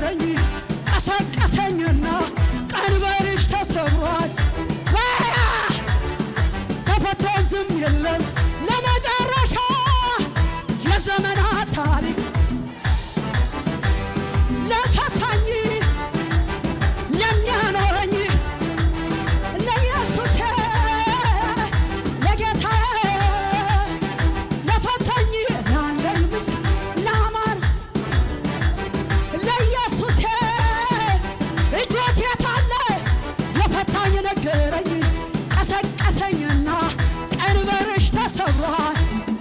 ነገረኝ ቀሰቀሰኝና ቀንበርሽ ተሰብሯል ተፈቶ ዝም የለም ለመጨረሻ የዘመናት ታሪክ ለፈታኝ ለሚያኖረኝ ለኢየሱስ ለጌታዬ ለፈታኝ ያለኝ ምስ ለአማን ለኢየሱስ እጆች የታለ ለፈታኝ ነገረኝ ቀሰቀሰኝና ቀንበርሽ ተሰብሯል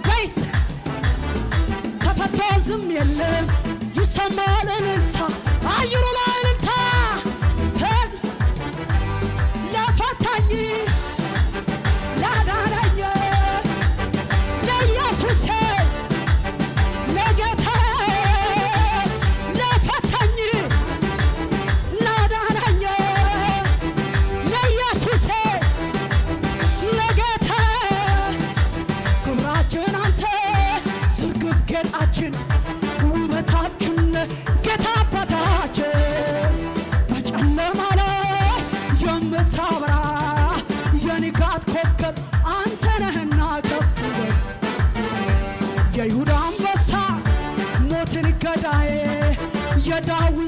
ቤት ተፈቶ ዝም የለም ይሰማል እልልታ አየሩ ላይ እልልታ ለፈታኝ ላዳነኝ ለኢየሱስ ለጌታዬ ለፈታኝ ላዳነኝ ለኢየሱስ ለጌታዬ ክብራችን አንተ ስርግብ ጌጣችን ውበታችን ጌታ አባታችን በጨለማ ላይ የምታበራ የንጋት ኮከብ አንተ ነህና ከፍ የይሁዳ አንበሳ ሞትን ገዳዬ የዳዊት